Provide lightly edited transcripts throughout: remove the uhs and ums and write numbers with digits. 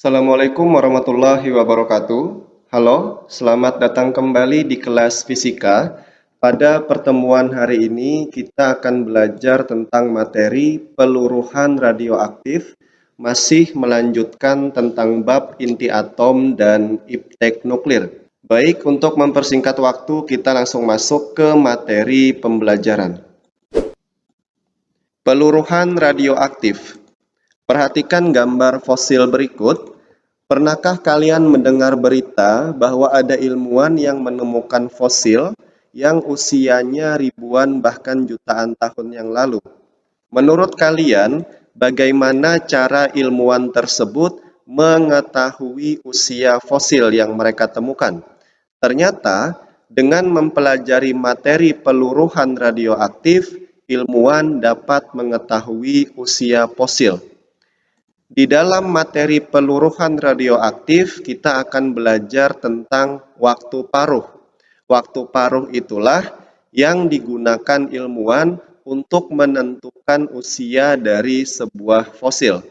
Assalamualaikum warahmatullahi wabarakatuh. Halo, selamat datang kembali di kelas fisika. Pada pertemuan hari ini, kita akan belajar tentang materi peluruhan radioaktif, masih melanjutkan tentang bab inti atom dan iptek nuklir. Baik, untuk mempersingkat waktu, kita langsung masuk ke materi pembelajaran. Peluruhan radioaktif. Perhatikan gambar fosil berikut. Pernahkah kalian mendengar berita bahwa ada ilmuwan yang menemukan fosil yang usianya ribuan bahkan jutaan tahun yang lalu? Menurut kalian, bagaimana cara ilmuwan tersebut mengetahui usia fosil yang mereka temukan? Ternyata, dengan mempelajari materi peluruhan radioaktif, ilmuwan dapat mengetahui usia fosil. Di dalam materi peluruhan radioaktif, kita akan belajar tentang waktu paruh. Waktu paruh itulah yang digunakan ilmuwan untuk menentukan usia dari sebuah fosil.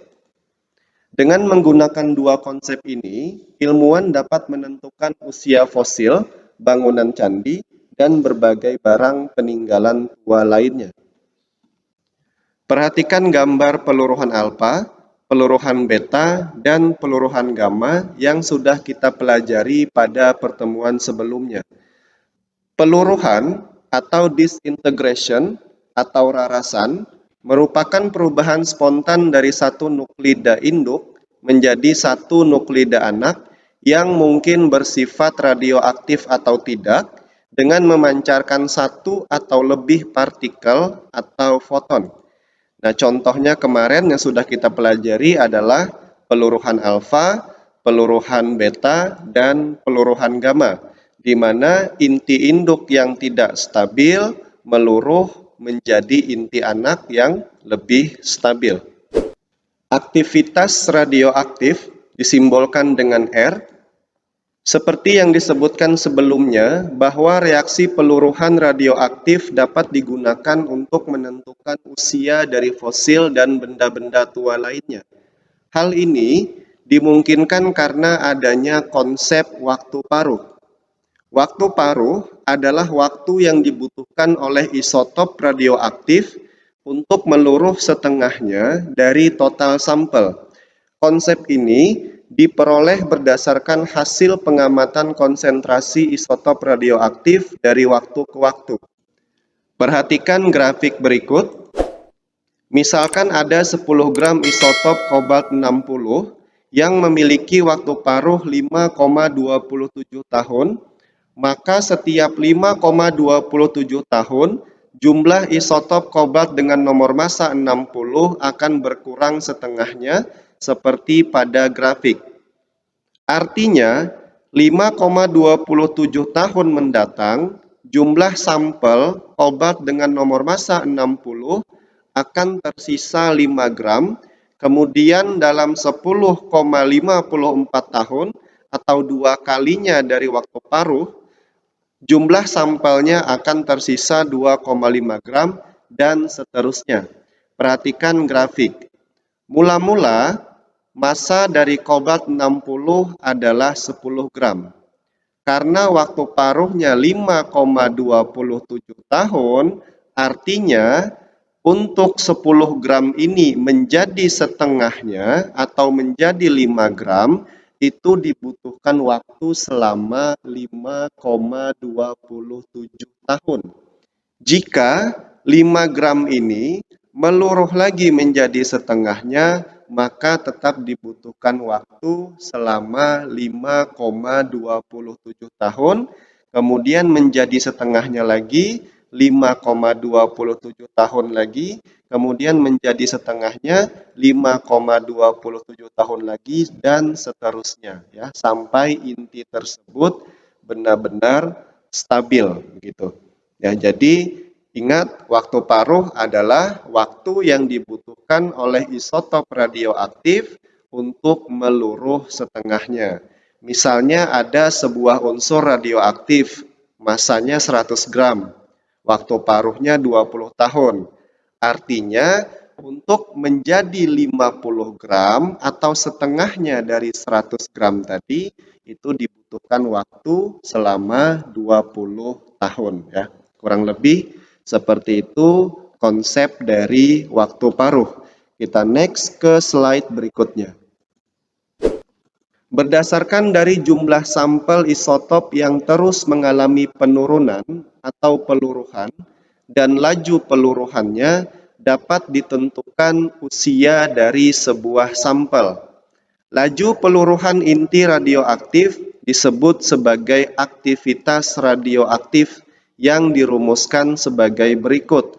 Dengan menggunakan dua konsep ini, ilmuwan dapat menentukan usia fosil, bangunan candi, dan berbagai barang peninggalan tua lainnya. Perhatikan gambar peluruhan alfa, peluruhan beta, dan peluruhan gamma yang sudah kita pelajari pada pertemuan sebelumnya. Peluruhan atau disintegration atau rarasan merupakan perubahan spontan dari satu nuklida induk menjadi satu nuklida anak yang mungkin bersifat radioaktif atau tidak dengan memancarkan satu atau lebih partikel atau foton. Nah, contohnya kemarin yang sudah kita pelajari adalah peluruhan alfa, peluruhan beta, dan peluruhan gamma, di mana inti induk yang tidak stabil meluruh menjadi inti anak yang lebih stabil. Aktivitas radioaktif disimbolkan dengan R, seperti yang disebutkan sebelumnya, bahwa reaksi peluruhan radioaktif dapat digunakan untuk menentukan usia dari fosil dan benda-benda tua lainnya. Hal ini dimungkinkan karena adanya konsep waktu paruh. Waktu paruh adalah waktu yang dibutuhkan oleh isotop radioaktif untuk meluruh setengahnya dari total sampel. Konsep ini diperoleh berdasarkan hasil pengamatan konsentrasi isotop radioaktif dari waktu ke waktu. Perhatikan grafik berikut. Misalkan ada 10 gram isotop kobalt 60 yang memiliki waktu paruh 5,27 tahun, maka setiap 5,27 tahun, jumlah isotop kobalt dengan nomor massa 60 akan berkurang setengahnya seperti pada grafik. Artinya, 5,27 tahun mendatang, jumlah sampel kobalt dengan nomor massa 60 akan tersisa 5 gram, kemudian dalam 10,54 tahun atau 2 kalinya dari waktu paruh, jumlah sampelnya akan tersisa 2,5 gram dan seterusnya. Perhatikan grafik. Mula-mula, massa dari kobalt 60 adalah 10 gram. Karena waktu paruhnya 5,27 tahun, artinya untuk 10 gram ini menjadi setengahnya atau menjadi 5 gram, itu dibutuhkan waktu selama 5,27 tahun. Jika 5 gram ini meluruh lagi menjadi setengahnya, maka tetap dibutuhkan waktu selama 5,27 tahun, kemudian menjadi setengahnya lagi, 5,27 tahun lagi, kemudian menjadi setengahnya 5,27 tahun lagi, dan seterusnya, ya, sampai inti tersebut benar-benar stabil, begitu. Ya, jadi ingat, waktu paruh adalah waktu yang dibutuhkan oleh isotop radioaktif untuk meluruh setengahnya. Misalnya ada sebuah unsur radioaktif, massanya 100 gram, waktu paruhnya 20 tahun. Artinya untuk menjadi 50 gram atau setengahnya dari 100 gram tadi, itu dibutuhkan waktu selama 20 tahun ya. Kurang lebih seperti itu konsep dari waktu paruh. Kita next ke slide berikutnya. Berdasarkan dari jumlah sampel isotop yang terus mengalami penurunan atau peluruhan dan laju peluruhannya dapat ditentukan usia dari sebuah sampel. Laju peluruhan inti radioaktif disebut sebagai aktivitas radioaktif yang dirumuskan sebagai berikut.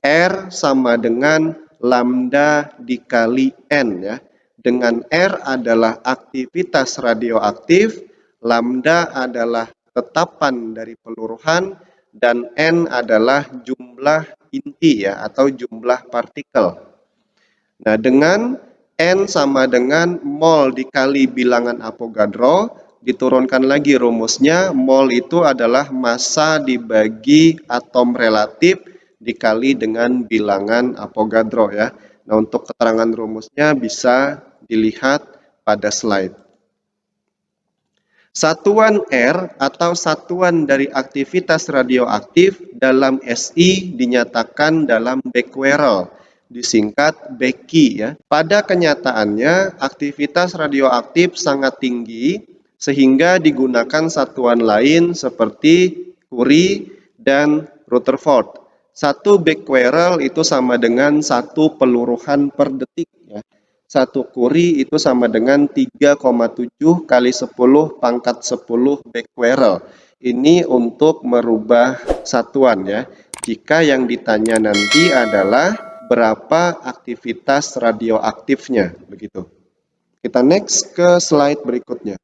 R sama dengan lambda dikali N ya. Dengan R adalah aktivitas radioaktif, lambda adalah tetapan dari peluruhan, dan N adalah jumlah inti ya atau jumlah partikel. Nah, dengan N sama dengan mol dikali bilangan Avogadro, diturunkan lagi rumusnya, mol itu adalah massa dibagi atom relatif dikali dengan bilangan Avogadro ya. Nah, untuk keterangan rumusnya bisa dilihat pada slide. Satuan R atau satuan dari aktivitas radioaktif dalam SI dinyatakan dalam becquerel, disingkat Becky ya. Pada kenyataannya aktivitas radioaktif sangat tinggi sehingga digunakan satuan lain seperti Curie dan Rutherford. 1 becquerel itu sama dengan 1 peluruhan per detik ya. 1 Curie itu sama dengan 3,7 kali 10 pangkat 10 becquerel. Ini untuk merubah satuan ya. Jika yang ditanya nanti adalah berapa aktivitas radioaktifnya, begitu. Kita next ke slide berikutnya.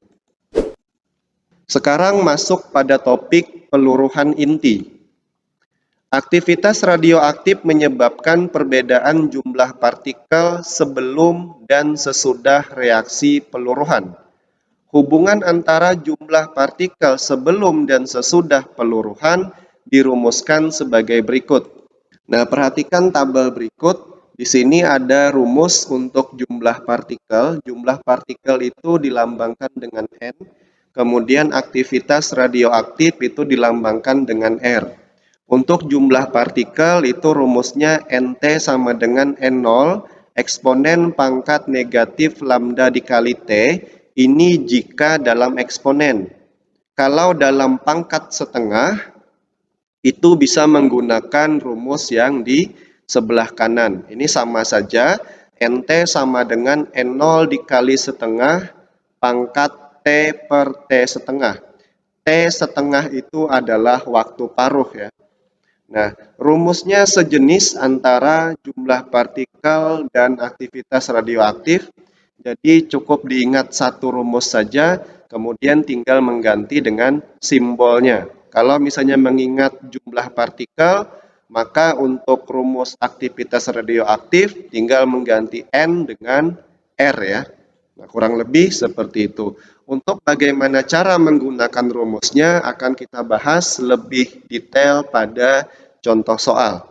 Sekarang masuk pada topik peluruhan inti. Aktivitas radioaktif menyebabkan perbedaan jumlah partikel sebelum dan sesudah reaksi peluruhan. Hubungan antara jumlah partikel sebelum dan sesudah peluruhan dirumuskan sebagai berikut. Nah, perhatikan tabel berikut. Di sini ada rumus untuk jumlah partikel. Jumlah partikel itu dilambangkan dengan N. Kemudian aktivitas radioaktif itu dilambangkan dengan R. Untuk jumlah partikel itu rumusnya NT sama dengan N0 eksponen pangkat negatif lambda dikali T, ini jika dalam eksponen. Kalau dalam pangkat setengah, itu bisa menggunakan rumus yang di sebelah kanan. Ini sama saja, NT sama dengan N0 dikali setengah pangkat T per T setengah. T setengah itu adalah waktu paruh ya. Nah, rumusnya sejenis antara jumlah partikel dan aktivitas radioaktif. Jadi cukup diingat satu rumus saja, kemudian tinggal mengganti dengan simbolnya. Kalau misalnya mengingat jumlah partikel, maka untuk rumus aktivitas radioaktif tinggal mengganti N dengan R ya. Nah, kurang lebih seperti itu. Untuk bagaimana cara menggunakan rumusnya akan kita bahas lebih detail pada contoh soal.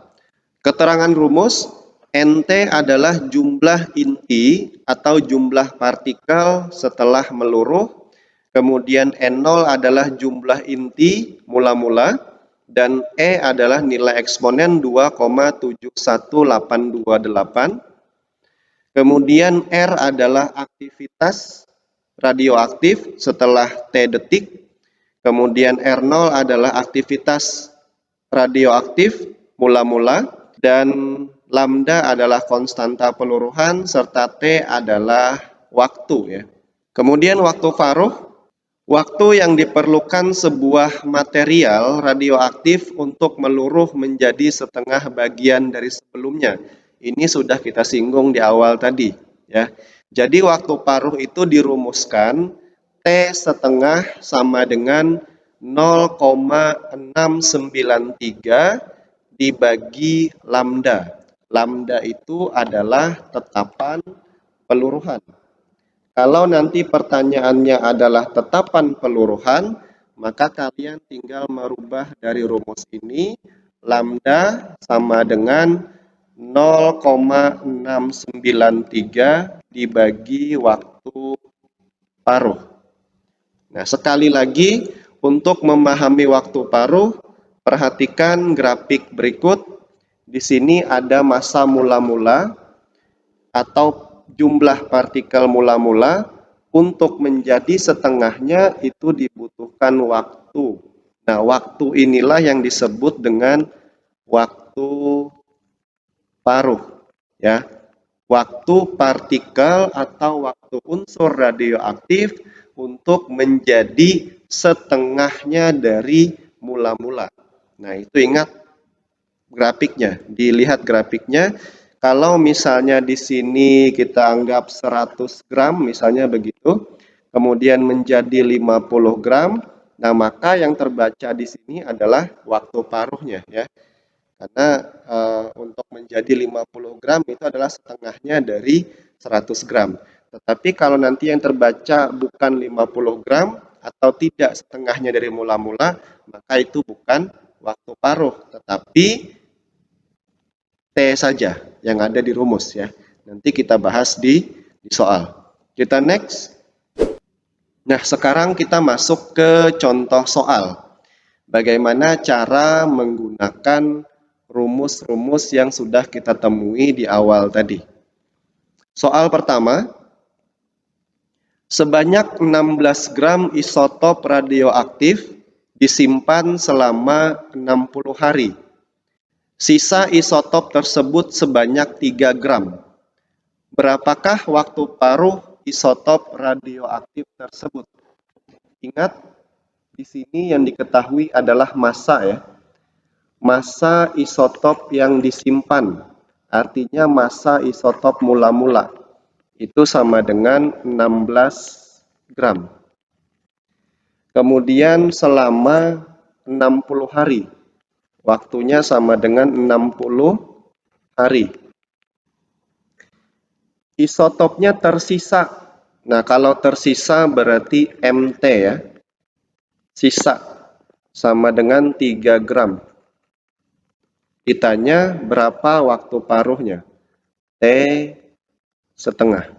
Keterangan rumus, NT adalah jumlah inti atau jumlah partikel setelah meluruh, kemudian N0 adalah jumlah inti mula-mula, dan E adalah nilai eksponen 2,71828. Kemudian R adalah aktivitas radioaktif setelah T detik. Kemudian R0 adalah aktivitas radioaktif mula-mula. Dan lambda adalah konstanta peluruhan serta T adalah waktu ya. Kemudian waktu paruh, waktu yang diperlukan sebuah material radioaktif untuk meluruh menjadi setengah bagian dari sebelumnya. Ini sudah kita singgung di awal tadi ya. Jadi waktu paruh itu dirumuskan T setengah sama dengan 0,693 dibagi lambda. Lambda itu adalah tetapan peluruhan. Kalau nanti pertanyaannya adalah tetapan peluruhan, maka kalian tinggal merubah dari rumus ini, lambda sama dengan 0,693 dibagi waktu paruh. Nah, sekali lagi untuk memahami waktu paruh, perhatikan grafik berikut. Di sini ada massa mula-mula atau jumlah partikel mula-mula. Untuk menjadi setengahnya itu dibutuhkan waktu. Nah, waktu inilah yang disebut dengan waktu paruh, ya. Waktu partikel atau waktu unsur radioaktif untuk menjadi setengahnya dari mula-mula. Nah, itu ingat grafiknya, dilihat grafiknya. Kalau misalnya di sini kita anggap 100 gram, misalnya begitu, kemudian menjadi 50 gram, nah maka yang terbaca di sini adalah waktu paruhnya, ya. Karena untuk menjadi 50 gram itu adalah setengahnya dari 100 gram. Tetapi kalau nanti yang terbaca bukan 50 gram atau tidak setengahnya dari mula-mula, maka itu bukan waktu paruh, tetapi T saja yang ada di rumus, ya. Nanti kita bahas di soal. Kita next. Nah, sekarang kita masuk ke contoh soal. Bagaimana cara menggunakan rumus-rumus yang sudah kita temui di awal tadi. Soal pertama, sebanyak 16 gram isotop radioaktif disimpan selama 60 hari. Sisa isotop tersebut sebanyak 3 gram. Berapakah waktu paruh isotop radioaktif tersebut? Ingat, di sini yang diketahui adalah massa, ya. Massa isotop yang disimpan, artinya massa isotop mula-mula, itu sama dengan 16 gram. Kemudian selama 60 hari, waktunya sama dengan 60 hari. Isotopnya tersisa. Nah, kalau tersisa berarti MT, ya. Sisa sama dengan 3 gram. Ditanya berapa waktu paruhnya? T setengah.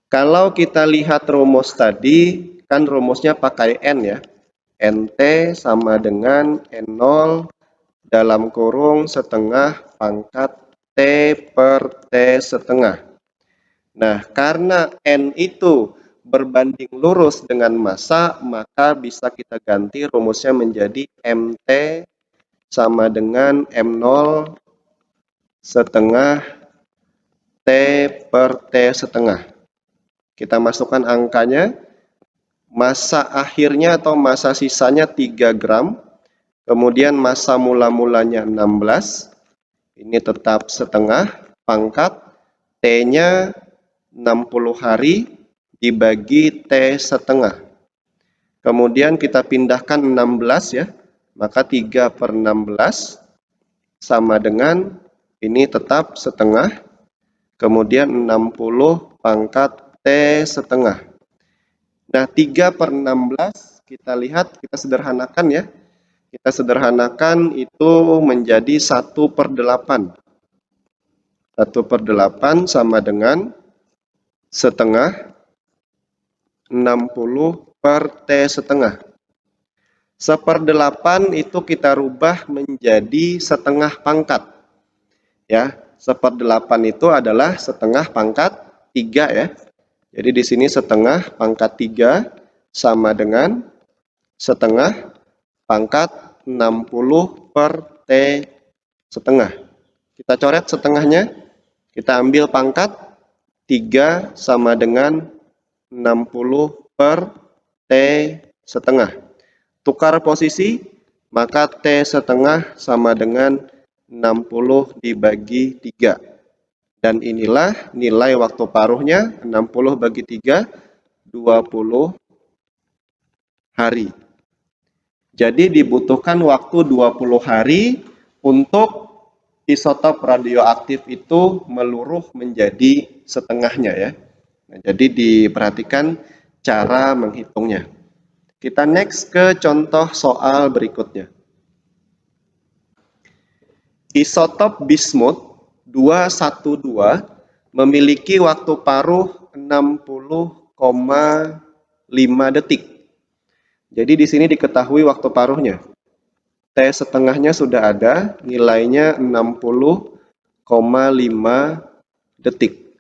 Kalau kita lihat rumus tadi, kan rumusnya pakai N, ya. NT sama dengan N0 dalam kurung setengah pangkat T per T setengah. Nah, karena N itu berbanding lurus dengan massa, maka bisa kita ganti rumusnya menjadi MT sama dengan M0 setengah T per T setengah. Kita masukkan angkanya. Massa akhirnya atau massa sisanya 3 gram. Kemudian massa mula-mulanya 16. Ini tetap setengah pangkat. T-nya 60 hari dibagi T setengah. Kemudian kita pindahkan 16, ya. Maka 3 per 16 sama dengan, ini tetap setengah. Kemudian 60 pangkat T setengah. Nah, 3 per 16 kita lihat, kita sederhanakan, ya. Kita sederhanakan itu menjadi 1 per 8. 1 per 8 sama dengan setengah 60 per T setengah. 1/8 itu kita rubah menjadi setengah pangkat. Ya, 1/8 itu adalah setengah pangkat 3, ya. Jadi di sini setengah pangkat 3 sama dengan setengah pangkat 60 per T setengah. Kita coret setengahnya, kita ambil pangkat 3 sama dengan 60 per T setengah. Tukar posisi, maka T setengah sama dengan 60 dibagi 3. Dan inilah nilai waktu paruhnya, 60 bagi 3, 20 hari. Jadi dibutuhkan waktu 20 hari untuk isotop radioaktif itu meluruh menjadi setengahnya, ya. Nah, jadi diperhatikan cara menghitungnya. Kita next ke contoh soal berikutnya. Isotop bismut 212 memiliki waktu paruh 60,5 detik. Jadi di sini diketahui waktu paruhnya. T setengahnya sudah ada, nilainya 60,5 detik.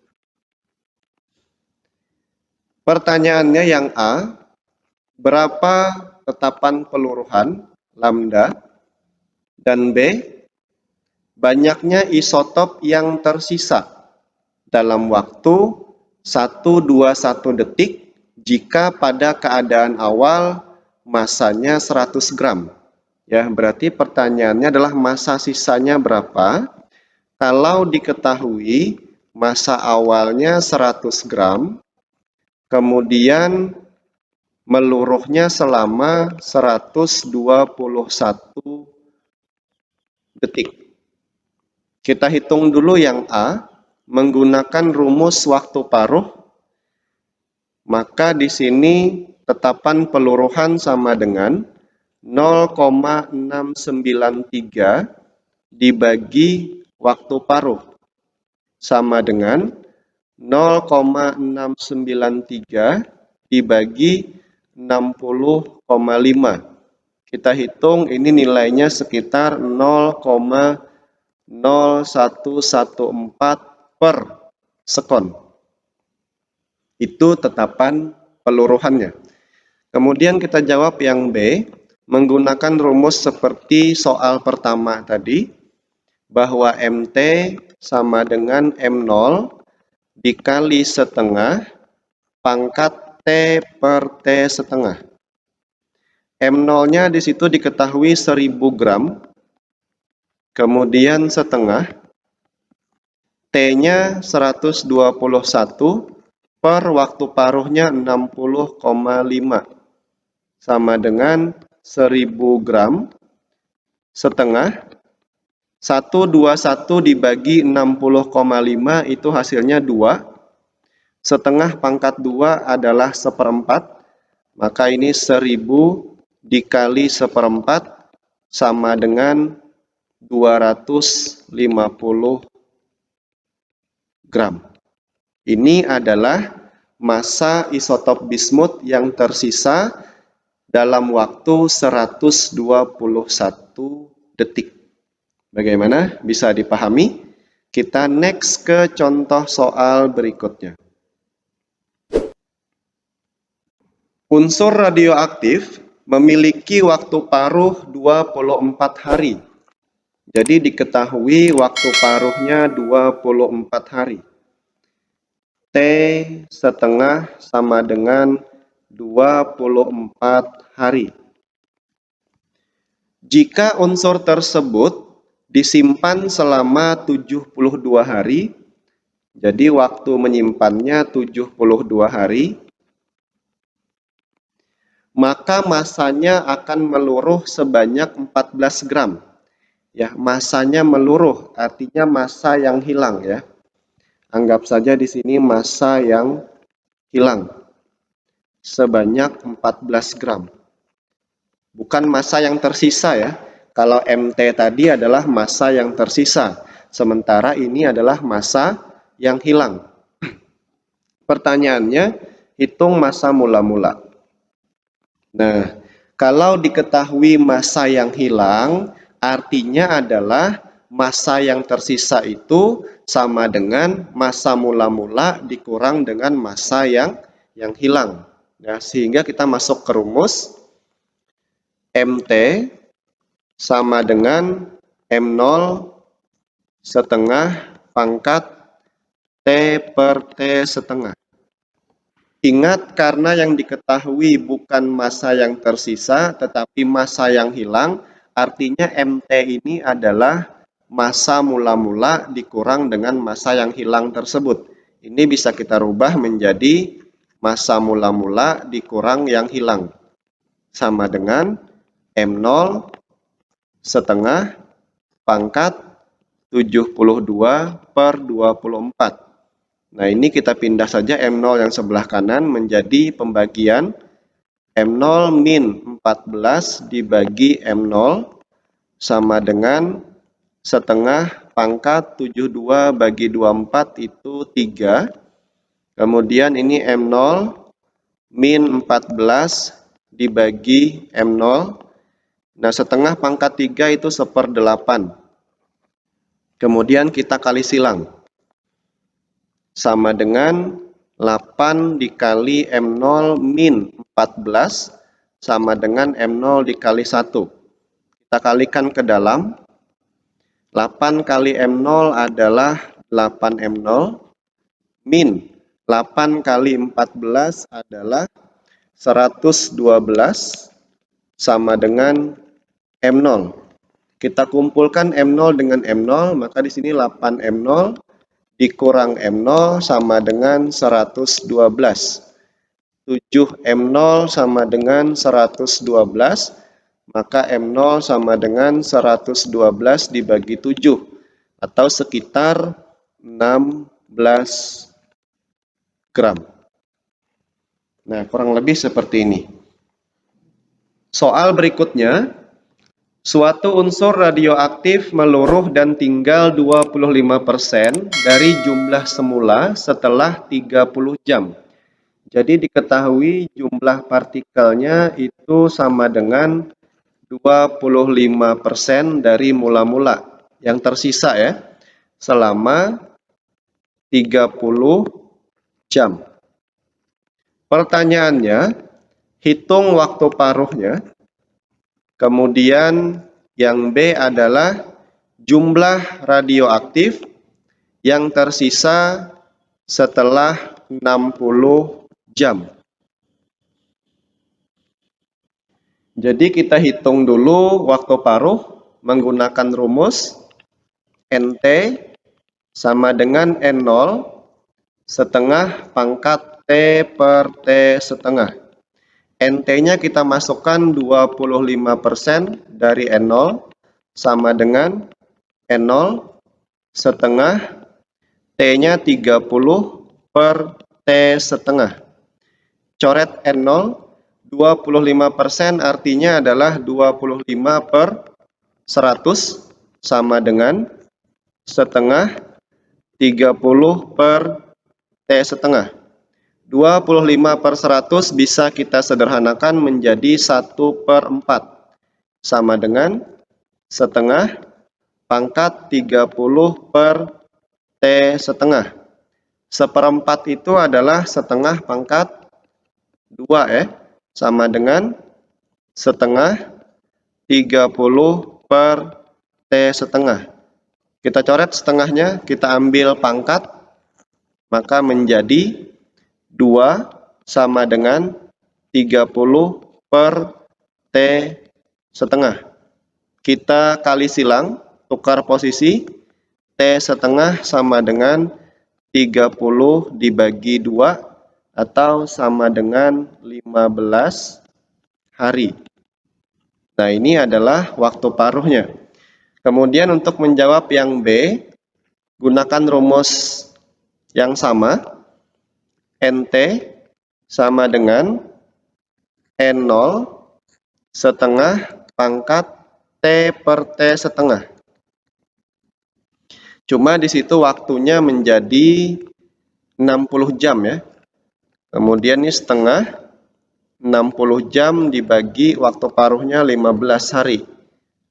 Pertanyaannya yang A, berapa tetapan peluruhan lambda? Dan B, banyaknya isotop yang tersisa dalam waktu 121 detik jika pada keadaan awal masanya 100 gram. Ya, berarti pertanyaannya adalah massa sisanya berapa? Kalau diketahui massa awalnya 100 gram, kemudian meluruhnya selama 121 detik. Kita hitung dulu yang A, menggunakan rumus waktu paruh, maka di sini tetapan peluruhan sama dengan 0,693 dibagi waktu paruh sama dengan 0,693 dibagi 60,5. Kita hitung ini nilainya sekitar 0,0114 per sekon. Itu tetapan peluruhannya. Kemudian kita jawab yang B, menggunakan rumus seperti soal pertama tadi, bahwa MT sama dengan M0 dikali setengah pangkat T per T setengah. M0-nya di situ diketahui 1000 gram, kemudian setengah, T-nya 121 per waktu paruhnya 60,5 sama dengan 1000 gram setengah. 121 dibagi 60,5 itu hasilnya 2. Setengah pangkat 2 adalah 1/4. Maka ini 1000 dikali 1/4 sama dengan 250 gram. Ini adalah massa isotop bismut yang tersisa dalam waktu 121 detik. Bagaimana? Bisa dipahami? Kita next ke contoh soal berikutnya. Unsur radioaktif memiliki waktu paruh 24 hari. Jadi diketahui waktu paruhnya 24 hari. T setengah sama dengan 24 hari. Jika unsur tersebut disimpan selama 72 hari, jadi waktu menyimpannya 72 hari, maka massanya akan meluruh sebanyak 14 gram. Ya, massanya meluruh, artinya massa yang hilang ya. Anggap saja di sini massa yang hilang sebanyak 14 gram. Bukan massa yang tersisa ya. Kalau MT tadi adalah massa yang tersisa, sementara ini adalah massa yang hilang. Pertanyaannya, hitung massa mula-mula. Nah, kalau diketahui massa yang hilang, artinya adalah massa yang tersisa itu sama dengan massa mula-mula dikurang dengan massa yang hilang. Ya, sehingga kita masuk ke rumus MT sama dengan M0 setengah pangkat T per T setengah. Ingat, karena yang diketahui bukan massa yang tersisa tetapi massa yang hilang, artinya MT ini adalah massa mula-mula dikurang dengan massa yang hilang tersebut. Ini bisa kita rubah menjadi massa mula-mula dikurang yang hilang. Sama dengan M0 setengah pangkat 72 per 24. Nah, ini kita pindah saja M0 yang sebelah kanan menjadi pembagian M0 min 14 dibagi M0 sama dengan setengah pangkat 72 bagi 24 itu 3. Kemudian ini M0 min 14 dibagi M0. Nah, setengah pangkat 3 itu 1/8. Kemudian kita kali silang. Sama dengan 8 dikali M0 min 14 sama dengan M0 dikali 1. Kita kalikan ke dalam. 8 kali M0 adalah 8 M0 min 8 kali 14 adalah 112 sama dengan M0. Kita kumpulkan M0 dengan M0, maka di sini 8 M0 dikurang M0 sama dengan 112. 7 M0 sama dengan 112. Maka M0 sama dengan 112 dibagi 7 atau sekitar 16 gram. Nah, kurang lebih seperti ini. Soal berikutnya, suatu unsur radioaktif meluruh dan tinggal 25% dari jumlah semula setelah 30 jam. Jadi diketahui jumlah partikelnya itu sama dengan 25% dari mula-mula yang tersisa ya, selama 30 jam. Pertanyaannya, hitung waktu paruhnya. Kemudian yang B adalah jumlah radioaktif yang tersisa setelah 60 jam. Jadi kita hitung dulu waktu paruh menggunakan rumus NT sama dengan N0 setengah pangkat T per T setengah. NT-nya kita masukkan 25% dari N0 sama dengan N0 setengah T-nya 30 per T setengah. Coret N0, 25% artinya adalah 25 per 100 sama dengan setengah 30 per T setengah. 25 per 100 bisa kita sederhanakan menjadi 1/4 sama dengan setengah pangkat 30 per T setengah. 1/4 itu adalah setengah pangkat 2 ya, sama dengan setengah 30 per T setengah. Kita coret setengahnya, kita ambil pangkat, maka menjadi 2 sama dengan 30 per T setengah. Kita kali silang, tukar posisi, T setengah sama dengan 30 dibagi 2 atau sama dengan 15 hari. Nah, ini adalah waktu paruhnya. Kemudian untuk menjawab yang B, gunakan rumus yang sama. NT sama dengan N0 setengah pangkat T per T setengah. Cuma di situ waktunya menjadi 60 jam ya. Kemudian ini setengah 60 jam dibagi waktu paruhnya 15 hari.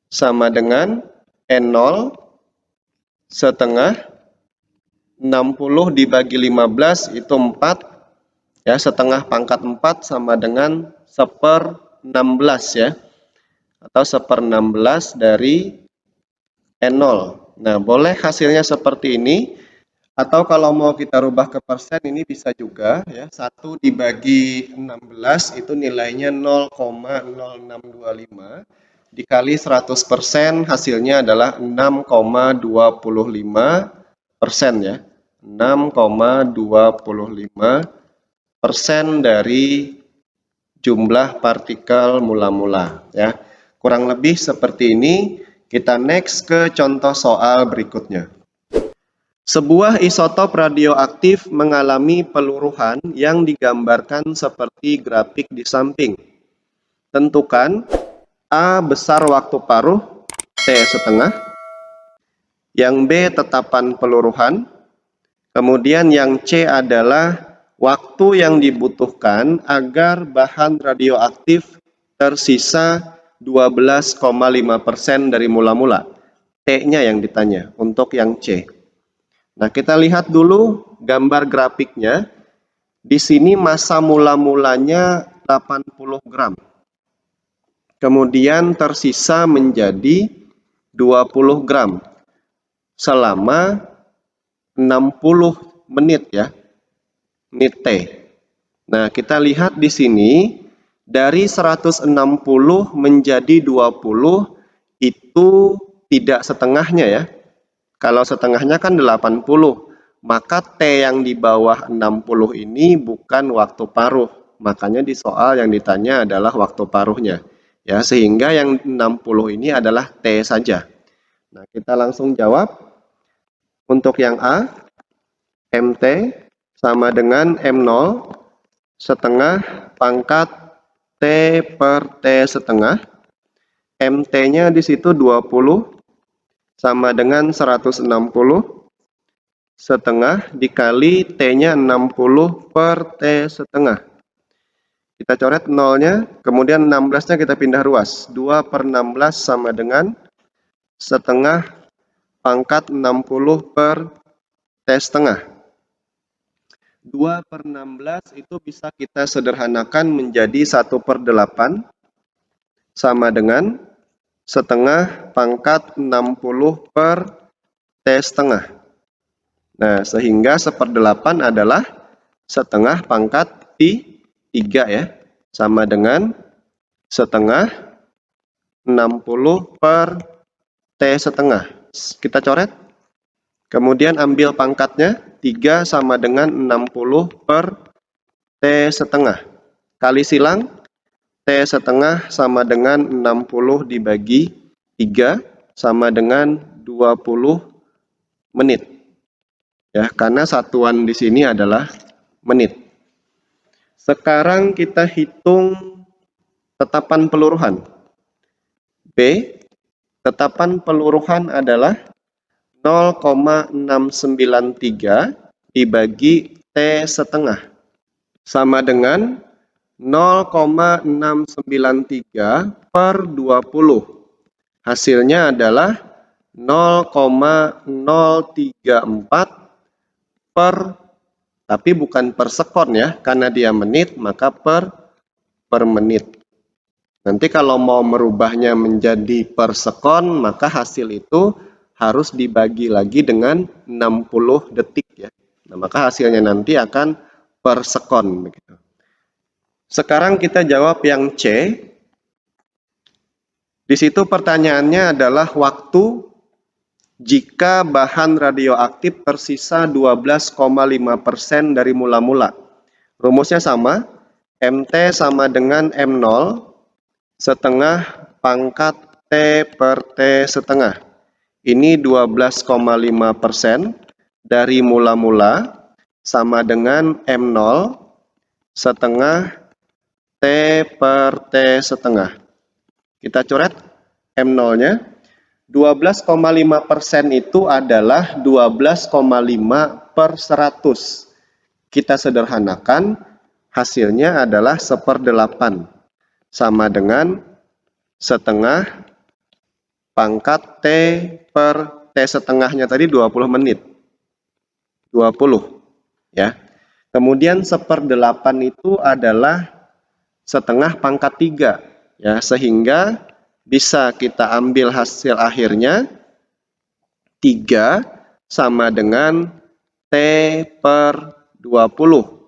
Sama dengan N0 setengah 60 dibagi 15 itu 4. Ya, setengah pangkat 4 sama dengan 1/16 ya. Atau 1/16 dari N0. Nah, boleh hasilnya seperti ini. Atau kalau mau kita rubah ke persen ini bisa juga ya. 1 dibagi 16 itu nilainya 0,0625. Dikali 100% hasilnya adalah 6,25% ya. 6,25% dari jumlah partikel mula-mula ya. Kurang lebih seperti ini. Kita next ke contoh soal berikutnya. Sebuah isotop radioaktif mengalami peluruhan yang digambarkan seperti grafik di samping. Tentukan A besar waktu paruh T setengah, yang B tetapan peluruhan, kemudian yang C adalah waktu yang dibutuhkan agar bahan radioaktif tersisa 12,5% dari mula-mula. T-nya yang ditanya untuk yang C. Nah, kita lihat dulu gambar grafiknya. Di sini massa mula-mulanya 80 gram. Kemudian tersisa menjadi 20 gram selama 60 menit ya. Menit T. Nah, kita lihat di sini dari 160 menjadi 20 itu tidak setengahnya ya. Kalau setengahnya kan 80, maka T yang di bawah 60 ini bukan waktu paruh. Makanya di soal yang ditanya adalah waktu paruhnya. Ya, sehingga yang 60 ini adalah T saja. Nah, kita langsung jawab. Untuk yang A, MT sama dengan M0 setengah pangkat T per T setengah. MT-nya di situ 20 sama dengan 160 setengah dikali T-nya 60 per T setengah. Kita coret nolnya, kemudian 16-nya kita pindah ruas. 2 per 16 sama dengan setengah pangkat 60 per T setengah. 2 per 16 itu bisa kita sederhanakan menjadi 1 per 8 sama dengan setengah pangkat 60 per T setengah. Nah, sehingga 1/8 adalah setengah pangkat 3 ya, sama dengan setengah 60 per T setengah. Kita coret. Kemudian ambil pangkatnya, 3 sama dengan 60 per T setengah. Kali silang, T setengah sama dengan 60 dibagi 3 sama dengan 20 menit. Ya, karena satuan di sini adalah menit. Sekarang kita hitung tetapan peluruhan. B, tetapan peluruhan adalah 0,693 dibagi T setengah. Sama dengan 0,693 per 20. Hasilnya adalah 0,034 per, tapi bukan per sekon ya, karena dia menit maka per menit. Nanti kalau mau merubahnya menjadi per sekon, maka hasil itu harus dibagi lagi dengan 60 detik ya. Nah, maka hasilnya nanti akan per sekon begitu. Sekarang kita jawab yang C. Di situ pertanyaannya adalah waktu jika bahan radioaktif tersisa 12,5% dari mula-mula. Rumusnya sama, MT sama dengan M0 setengah pangkat T per T setengah. Ini 12,5% dari mula-mula sama dengan M0 setengah T per T setengah. Kita coret M0-nya. 12,5% itu adalah 12,5 per 100. Kita sederhanakan, hasilnya adalah 1/8. Sama dengan setengah pangkat T per T setengahnya tadi 20 menit. 20. Ya. Kemudian 1/8 itu adalah setengah pangkat 3. Ya, sehingga bisa kita ambil hasil akhirnya 3 sama dengan T per 20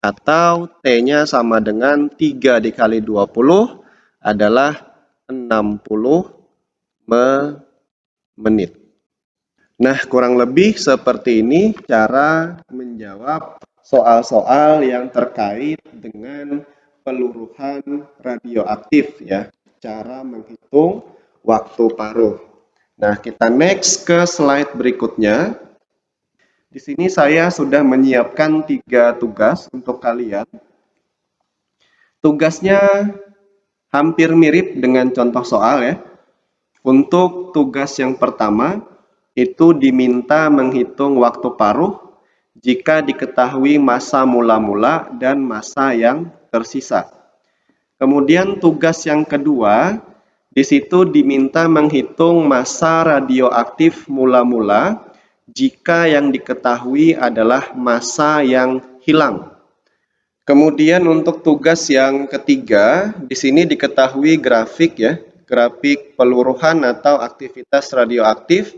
atau T-nya sama dengan 3 dikali 20 adalah 60 menit. Nah, kurang lebih seperti ini cara menjawab soal-soal yang terkait dengan peluruhan radioaktif ya. Cara menghitung waktu paruh. Nah, kita next ke slide berikutnya. Di sini saya sudah menyiapkan 3 tugas untuk kalian. Tugasnya hampir mirip dengan contoh soal ya. Untuk tugas yang pertama, itu diminta menghitung waktu paruh jika diketahui masa mula-mula dan masa yang tersisa. Kemudian tugas yang kedua, di situ diminta menghitung masa radioaktif mula-mula jika yang diketahui adalah masa yang hilang. Kemudian untuk tugas yang ketiga, di sini diketahui grafik ya, grafik peluruhan atau aktivitas radioaktif.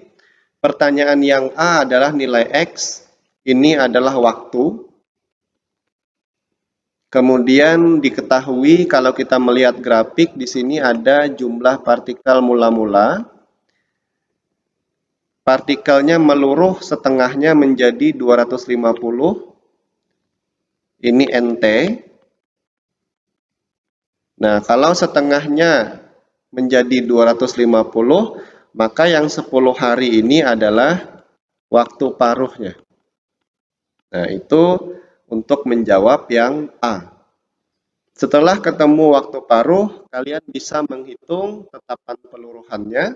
Pertanyaan yang A adalah nilai X, ini adalah waktu. Kemudian diketahui kalau kita melihat grafik di sini ada jumlah partikel mula-mula. Partikelnya meluruh setengahnya menjadi 250. Ini NT. Nah, kalau setengahnya menjadi 250, maka yang 10 hari ini adalah waktu paruhnya. Nah, itu untuk menjawab yang A. Setelah ketemu waktu paruh, kalian bisa menghitung tetapan peluruhannya.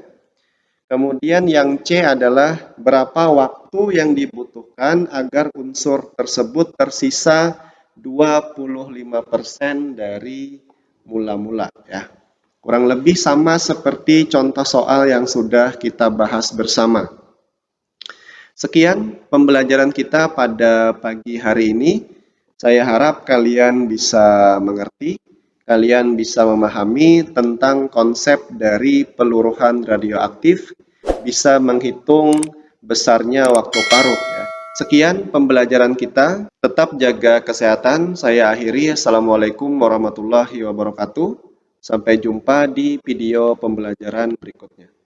Kemudian yang C adalah berapa waktu yang dibutuhkan agar unsur tersebut tersisa 25% dari mula-mula ya. Kurang lebih sama seperti contoh soal yang sudah kita bahas bersama. Sekian pembelajaran kita pada pagi hari ini. Saya harap kalian bisa mengerti, kalian bisa memahami tentang konsep dari peluruhan radioaktif, bisa menghitung besarnya waktu paruh ya. Sekian pembelajaran kita, tetap jaga kesehatan. Saya akhiri. Assalamualaikum warahmatullahi wabarakatuh. Sampai jumpa di video pembelajaran berikutnya.